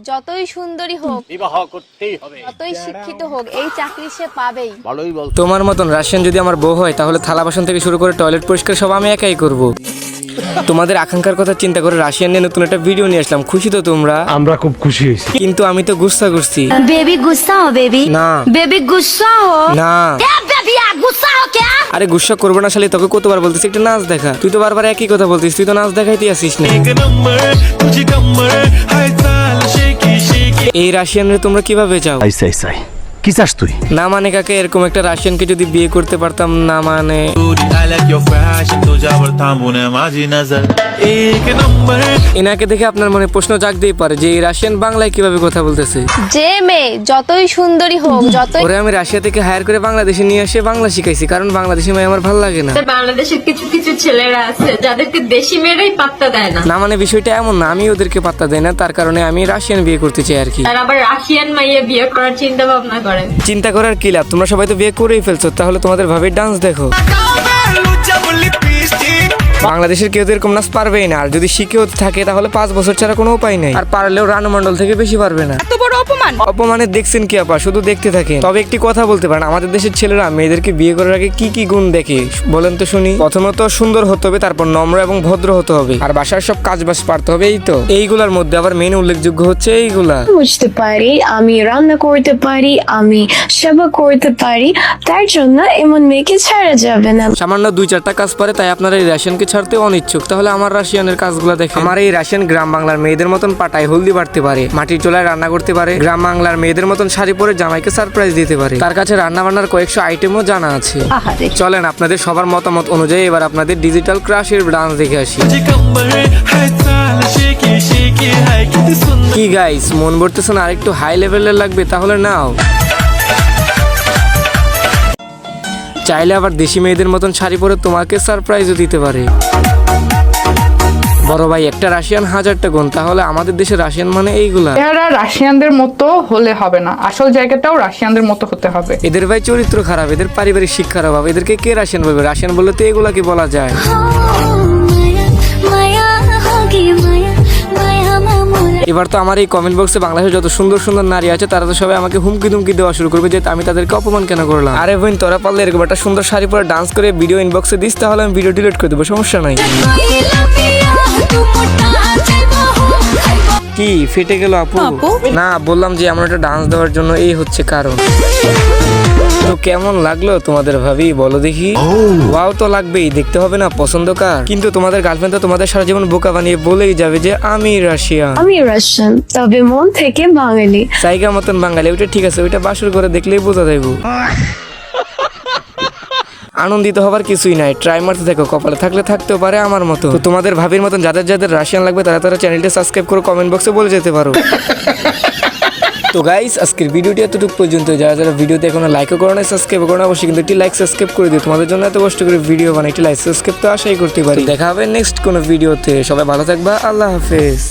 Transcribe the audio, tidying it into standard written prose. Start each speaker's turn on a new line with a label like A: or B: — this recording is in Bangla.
A: যতই সুন্দরী হোক,
B: বিবাহ করতেই হবে,
A: যতই শিক্ষিত হোক, এই চাকরি সে পাবেই।
B: ভালোই বল।
C: তোমার মতন রাশিয়ান যদি আমার বউ হয় তাহলে থালা বাসন থেকে শুরু করে টয়লেট পরিষ্কার সব আমি একাই করব। তোমাদের আকাঙ্ক্ষার কথা চিন্তা করে রাশিয়ান নিয়ে নতুন একটা ভিডিও নিয়ে আসলাম। খুশি তো তোমরা?
D: আমরা খুব খুশি হয়েছি।
C: কিন্তু আমি তো গুস্সা করছি।
E: बेबी गुस्सा हो बेबी
C: না
E: बेबी गुस्सा हो
C: না
E: क्या बेबी गुस्सा हो क्या
C: আরে গুস্সা করবো না শালি, তোকে কতবার বলতেছি একটা নাচ দেখা, তুই তো বারবার একই কথা বলতিস, তুই তো নাচ দেখাইতে আসিস না। এই রাশিয়ানরে তোমরা কিভাবে চাও?
D: আইসাই কি চাস তুই?
C: না মানে কাকে, এরকম একটা রাশিয়ানকে যদি বিয়ে করতে পারতাম, না মানে এনাকে দেখে আপনার মনে প্রশ্ন জাগতেই পারে যে এই রাশিয়ান বাংলায় কিভাবে কথা বলতেছে।
A: যে মেয়ে যতই সুন্দরী হোক, যতই
C: ওরে আমি রাশিয়া থেকে হায়ার করে বাংলাদেশে নিয়ে এসে বাংলা শিখাইছি, কারণ বাংলাদেশি মেয়ে আমার ভালো লাগে না।
F: বাংলাদেশের কিছু কিছু ছেলেরা আছে যাদেরকে দেশি মেয়েরাই পাত্তা দেয় না।
C: না মানে বিষয়টা এমন না, আমি ওদেরকে পাত্তা দেই না, তার কারণে আমি রাশিয়ান বিয়ে করতে চাই আর কি।
F: আর আবার রাশিয়ান মাইয়া বিয়ে করার চিন্তা ভাবনা করে।
C: চিন্তা করার কি লাভ, তোমরা সবাই তো বিয়ে করেই ফেলছো, তাহলে তোমাদের ভাবির ডান্স দেখো। বাংলাদেশের কেউ তো এরকম নাচ পারবেই না, আর যদি শিখেও থাকে তাহলে 5 বছর ছাড়া কোনো উপায় নেই, আর পারলেও রানু মন্ডল থেকে বেশি পারবে না।
G: এত বড় অপমান!
C: অপমানে দেখছেন কি আপা, শুধু দেখতে থাকেন। তবে একটি কথা বলতে পারেন, আমাদের দেশের ছেলেরা মেয়েদেরকে বিয়ে করার আগে কি কি গুণ দেখে বলেন তো শুনি। প্রথমত সুন্দর হতে হবে, তারপর নম্র এবং ভদ্র হতে হবে, আর বাসার সব কাজ বাজ পারতে হবে। এই তো এইগুলার মধ্যে আবার মেন উল্লেখযোগ্য হচ্ছে এইগুলা।
H: বুঝতে পারি, আমি রান্না করতে পারি, আমি সেবা করতে পারি, তার জন্য এমন মেয়েকে ছাড়া যাবে না।
C: সামান্য 2-4টা কাজ পারে তাই আপনারা এই রাশিয়ানকে ছাড়তে অনিচ্ছুক, তাহলে আমার রাশিয়ানের কাজগুলো দেখেন। আমার এই রাশিয়ান গ্রাম বাংলার মেয়েদের মতন পাটায় হলদি বাড়তে পারে, মাটির চুলায় রান্না করতে পারে, গ্রাম বাংলার মেয়েদের মতন শাড়ি পরে জামাইকে সারপ্রাইজ দিতে পারে, তার কাছে রান্না বান্নার কয়েকশো আইটেমও জানা আছে। চলেন আপনাদের সবার মতামত অনুযায়ী এবার আপনাদের ডিজিটাল ক্রাশের ডান্স দেখে আসি। কি গাইস, মন ভরতেছে না আরেকটু হাই লেভেলের লাগবে? তাহলে নাও। চাইলে আবার দেশি মেয়েদের মতন শাড়ি পরে তোমাকে সারপ্রাইজও দিতে পারে। বড় ভাই, একটা রাশিয়ান 1000টা গুণ, তাহলে আমাদের দেশে রাশিয়ান মানে এইগুলা।
G: এরা রাশিয়ানদের মতো হলে হবে না, আসল জায়গাটাও রাশিয়ানদের মতো হতে হবে।
C: এদের ভাই চরিত্র খারাপ, এদের পারিবারিক শিক্ষার অভাব, এদেরকে কে রাশিয়ান বলবে? রাশিয়ান বললে তো এগুলা কি বলা যায়। এবার তো আমার এই কমেন্ট বক্সে বাংলাদেশে যত সুন্দর সুন্দর নারী আছে তারা তো সবাই আমাকে হুমকি দুমকি দেওয়া শুরু করবে যে আমি তাদেরকে অপমান কেন করলাম। আরে বোন, তোরা পারলে এরকম একটা সুন্দর শাড়ি পরে ডান্স করে ভিডিও ইনবক্সে দিস, তাহলে আমি ভিডিও ডিলিট করে দেবো, সমস্যা নাই। কি ফেটে গেল আপু? না, বললাম যে এমন একটা ডান্স দেওয়ার জন্য এই হচ্ছে কারণ। তো কেমন লাগলো তোমাদের ভাবি বলো দেখি? ওয়াও তো লাগবেই, দেখতে হবে না পছন্দ কার। কিন্তু তোমাদের গার্লফ্রেন্ড তো তোমাদের সারা জীবন বোকা বানিয়ে বলেই যাবে যে আমি রাশিয়ান।
H: আমি রাশিয়ান, তবে মন থেকে বাঙালি।
C: জায়গা মতন বাঙালি, ওইটা ঠিক আছে, ওইটা বাসর করে দেখলেই বোঝা যাইব। আনন্দিত হবার কিছুই নাই, ট্রাই মারতে থাকো, কপালে থাকলে থাকতেও পারে আমার মতো। তো তোমাদের ভাবির মতন যাদের যাদের রাশিয়ান লাগবে তারা তারা চ্যানেলটা সাবস্ক্রাইব করে কমেন্ট বক্সে বলে যেতে পারো। তো গাইস, আজকের ভিডিওটি এতটুকু পর্যন্ত। যারা যারা ভিডিওতে এখনো লাইকও করো না, সাবস্ক্রাইব করো না, অবশ্যই কিন্তু একটি লাইক সাবস্ক্রাইব করে দিও। তোমাদের জন্য এত কষ্ট করে ভিডিও বানাই, একটি লাইক সাবস্ক্রাইব তো আশাই করতে পারি। দেখা হবে নেক্সট কোনো ভিডিওতে। সবাই ভালো থাকবা, আল্লাহ হাফেজ।